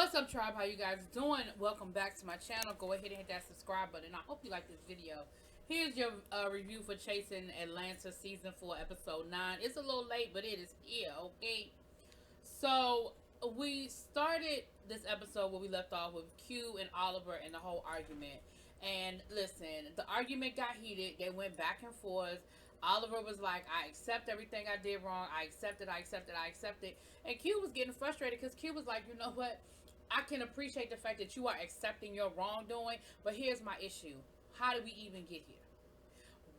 What's up, tribe? How you guys doing? Welcome back to my channel. Go ahead and hit that subscribe button. I hope you like this video. Here's your review for Chasing Atlanta Season 4, Episode 9. It's a little late, but it is here, okay? So, we started this episode where we left off with Q and Oliver and the whole argument. And listen, the argument got heated. They went back and forth. Oliver was like, I accept everything I did wrong. I accept it. And Q was getting frustrated because Q was like, you know what? I can appreciate the fact that you are accepting your wrongdoing, but here's my issue. How did we even get here?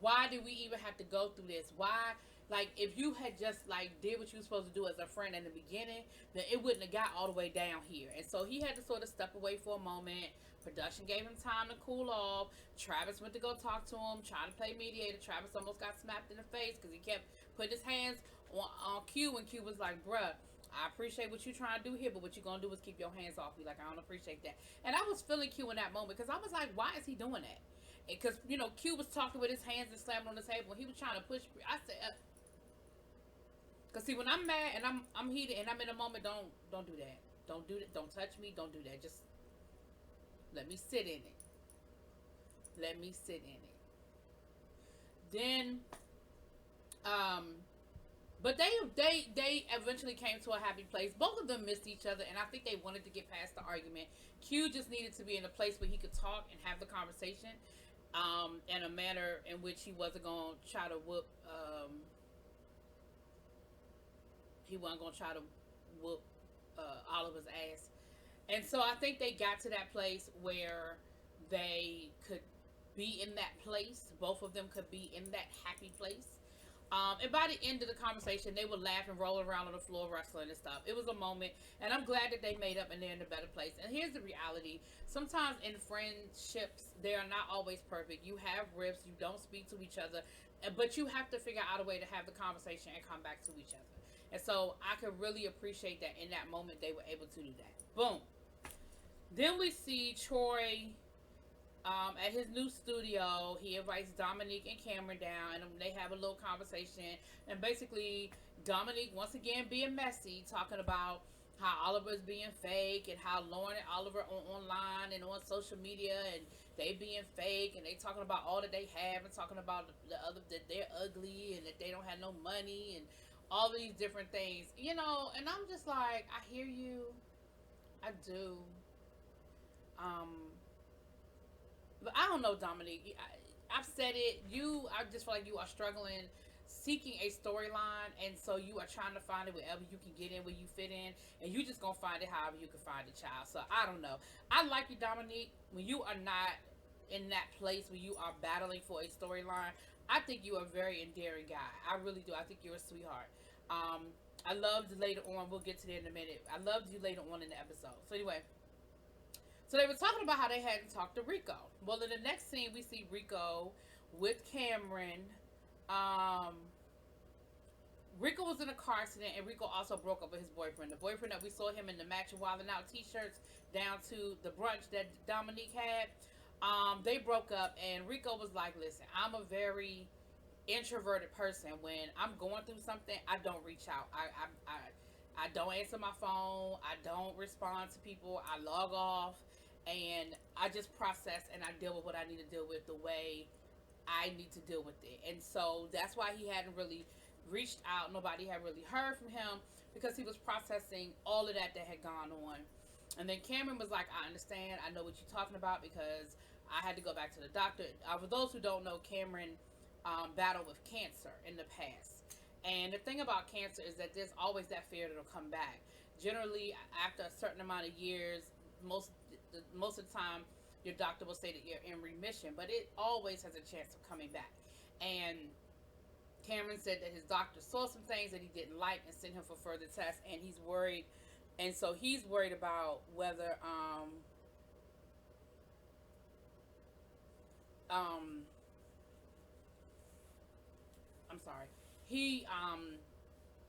Why did we even have to go through this? Why? Like, if you had just, like, did what you were supposed to do as a friend in the beginning, then it wouldn't have got all the way down here. And so he had to sort of step away for a moment. Production gave him time to cool off. Travis went to go talk to him, trying to play mediator. Travis almost got smacked in the face because he kept putting his hands on Q, and Q was like, bruh, I appreciate what you're trying to do here, but what you're going to do is keep your hands off me. Like, I don't appreciate that. And I was feeling Q in that moment because I was like, why is he doing that? Because, you know, Q was talking with his hands and slamming on the table. He was trying to push me. I said, because see, when I'm mad and I'm heated and I'm in a moment, don't do that. Don't do that. Don't touch me. Don't do that. Just let me sit in it. Let me sit in it. Then, but they eventually came to a happy place. Both of them missed each other, and I think they wanted to get past the argument. Q just needed to be in a place where he could talk and have the conversation, in a manner in which he wasn't going to try to whoop. He wasn't going to try to whoop Oliver's ass. And so I think they got to that place where they could be in that place. Both of them could be in that happy place. And by the end of the conversation, they would laugh and roll around on the floor wrestling and stuff. It was a moment, and I'm glad that they made up and they're in a better place. And here's the reality. Sometimes in friendships, they are not always perfect. You have rifts. You don't speak to each other. But you have to figure out a way to have the conversation and come back to each other. And so I could really appreciate that in that moment they were able to do that. Boom. Then we see Troy at his new studio. He invites Dominique and Cameron down, and they have a little conversation. And basically, Dominique, once again, being messy, talking about how Oliver is being fake and how Lauren and Oliver are online and on social media, and they being fake, and they talking about all that they have, and talking about the other, that they're ugly and that they don't have no money and all these different things, you know. And I'm just like, I hear you, I do. But I don't know, Dominique. I've said it. I just feel like you are struggling, seeking a storyline, and so you are trying to find it wherever you can get in, where you fit in, and you just gonna find it however you can find it, child. So I don't know. I like you, Dominique. When you are not in that place where you are battling for a storyline, I think you are a very endearing guy. I really do. I think you're a sweetheart. I loved later on. We'll get to that in a minute. I loved you later on in the episode. So anyway. So they were talking about how they hadn't talked to Rico. Well, in the next scene, we see Rico with Cameron. Rico was in a car accident, and Rico also broke up with his boyfriend. The boyfriend that we saw him in the Match and Wildin' Out t-shirts down to the brunch that Dominique had. They broke up, and Rico was like, listen, I'm a very introverted person. When I'm going through something, I don't reach out. I don't answer my phone. I don't respond to people. I log off. And I just process and I deal with what I need to deal with the way I need to deal with it. And so that's why he hadn't really reached out. Nobody had really heard from him because he was processing all of that had gone on. And then Cameron was like, I understand. I know what you're talking about because I had to go back to the doctor. For those who don't know, Cameron battled with cancer in the past. And the thing about cancer is that there's always that fear that it'll come back. Generally, after a certain amount of years, most of the time, your doctor will say that you're in remission, but it always has a chance of coming back. And Cameron said that his doctor saw some things that he didn't like and sent him for further tests, and he's worried. And so he's worried about whether I'm sorry. He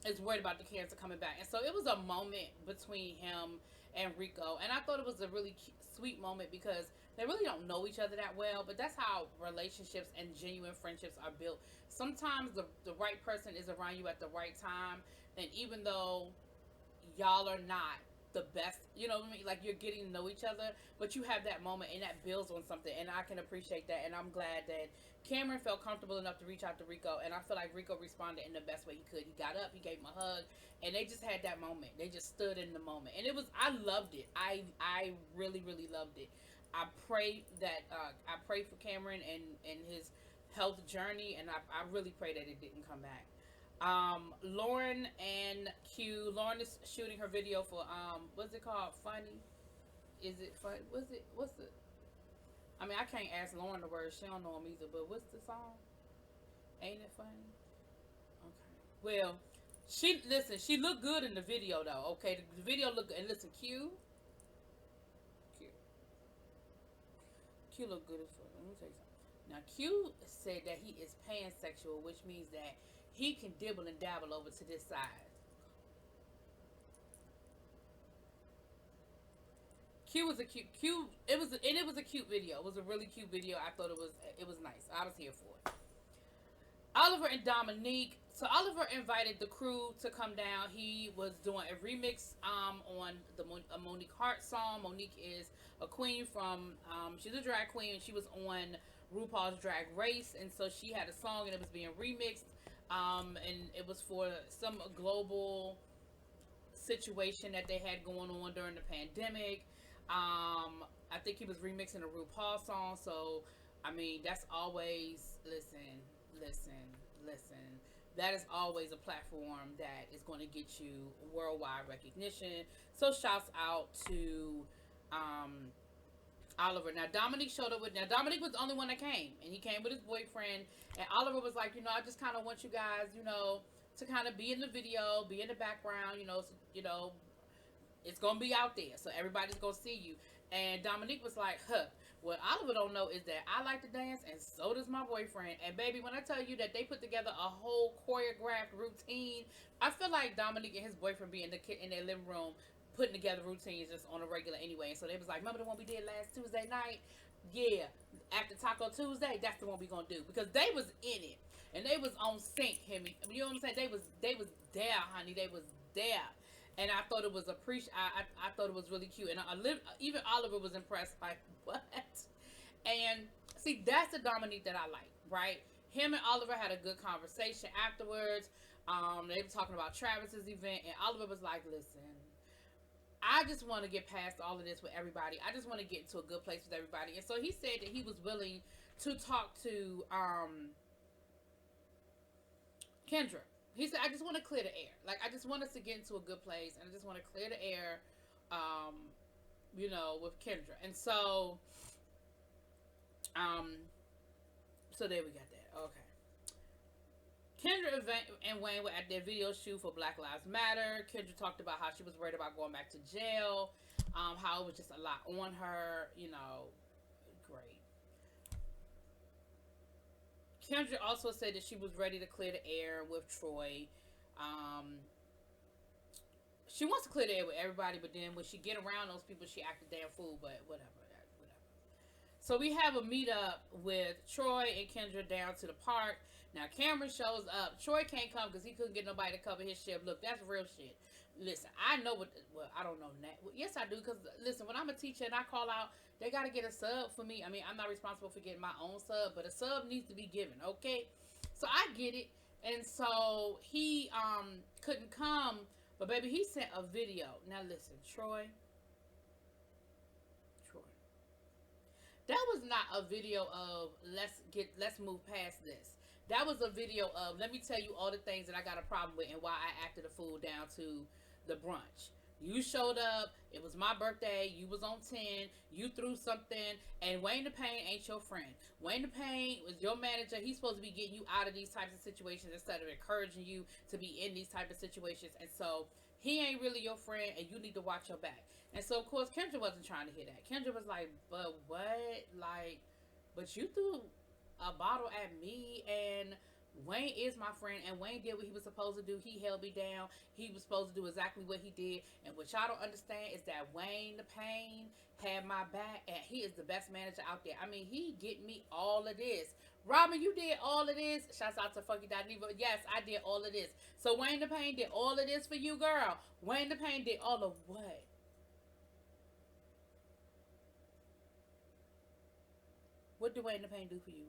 is worried about the cancer coming back. And so it was a moment between him and Rico. And I thought it was a really sweet moment because they really don't know each other that well. But that's how relationships and genuine friendships are built. Sometimes the right person is around you at the right time. And even though y'all are not the best, you know what I mean? Like, you're getting to know each other, but you have that moment, and that builds on something, and I can appreciate that, and I'm glad that Cameron felt comfortable enough to reach out to Rico, and I feel like Rico responded in the best way he could. He got up, he gave him a hug, and they just had that moment. They just stood in the moment, and I loved it. I really, really loved it. I pray for Cameron and his health journey, and I really pray that it didn't come back. Lauren and Q. Lauren is shooting her video for what's it called? Funny? Is it fun? What's the? I mean, I can't ask Lauren the words. She don't know them either. But what's the song? Ain't it funny? Okay. Well, she looked good in the video though. Okay, the video looked good. And listen, Q, Q looked good as fuck. Let me tell you something. Now Q said that he is pansexual, which means that he can dibble and dabble over to this side. Q was a cute. It was a cute video. It was a really cute video. I thought it was nice. I was here for it. Oliver and Dominique. So Oliver invited the crew to come down. He was doing a remix on the Monique Hart song. Monique is a queen from she's a drag queen, and she was on RuPaul's Drag Race, and so she had a song and it was being remixed. And it was for some global situation that they had going on during the pandemic. I think he was remixing a RuPaul song, so I mean that's always listen. That is always a platform that is going to get you worldwide recognition. So shouts out to Oliver. Now Dominique showed up Dominique was the only one that came, and he came with his boyfriend. And Oliver was like, I just kind of want you guys, to kind of be in the video, be in the background, it's gonna be out there, so everybody's gonna see you. And Dominique was like, what Oliver don't know is that I like to dance, and so does my boyfriend. And baby, when I tell you that they put together a whole choreographed routine, I feel like Dominique and his boyfriend be in their living room putting together routines just on a regular anyway. And so they was like, remember the one we did last Tuesday night? Yeah, after Taco Tuesday, that's the one we gonna do, because they was in it and they was on sync. You know what I'm saying? They was there, honey. They was there. And I thought it was I thought it was really cute. And even Oliver was impressed, like, what? And see, that's the Dominique that I like, right? Him and Oliver had a good conversation afterwards. They were talking about Travis's event, and Oliver was like, listen, I just want to get past all of this with everybody. I just want to get into a good place with everybody. And so he said that he was willing to talk to Kendra. He said, I just want to clear the air. Like, I just want us to get into a good place, and I just want to clear the air, with Kendra. And so, so there we got that. Okay. Kendra and Wayne were at their video shoot for Black Lives Matter. Kendra talked about how she was worried about going back to jail, how it was just a lot on her, great. Kendra also said that she was ready to clear the air with Troy. She wants to clear the air with everybody, but then when she get around those people, she act a damn fool, but whatever. So we have a meetup with Troy and Kendra down to the park. Now Cameron shows up. Troy can't come because he couldn't get nobody to cover his shift. Look, that's real shit. Listen, I know I don't know that. Yes, I do, because listen, when I'm a teacher and I call out, they got to get a sub for me. I mean, I'm not responsible for getting my own sub, but a sub needs to be given, okay? So I get it. And so he couldn't come, but baby, he sent a video. Now listen, Troy. That was not a video of let's move past this. That was a video of, let me tell you all the things that I got a problem with and why I acted a fool down to the brunch. You showed up, it was my birthday, you was on 10, you threw something, and Wayne the Pain ain't your friend. Wayne the Pain was your manager. He's supposed to be getting you out of these types of situations instead of encouraging you to be in these type of situations. And so he ain't really your friend, and you need to watch your back. And so, of course, Kendra wasn't trying to hear that. Kendra was like, but what? Like, but you threw a bottle at me, and Wayne is my friend, and Wayne did what he was supposed to do. He held me down. He was supposed to do exactly what he did. And what y'all don't understand is that Wayne the Pain had my back, and he is the best manager out there. I mean, he get me all of this. Robin, you did all of this. Shouts out to Funky Diva. Yes, I did all of this. So Wayne the Pain did all of this for you, girl. Wayne the Pain did all of what? What Dwayne the Pain do for you,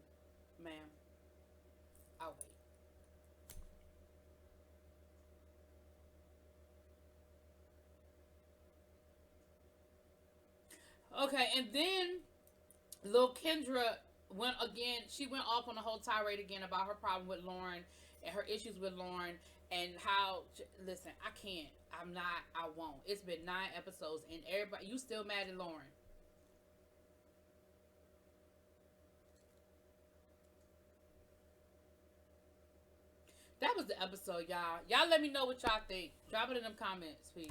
ma'am? I'll wait. Okay, and then Lil Kendra went again. She went off on a whole tirade again about her problem with Lauren and her issues with Lauren and how. Listen, I can't. I'm not. I won't. It's been 9 episodes and everybody. You still mad at Lauren? That was the episode, y'all. Y'all let me know what y'all think. Drop it in them comments, please.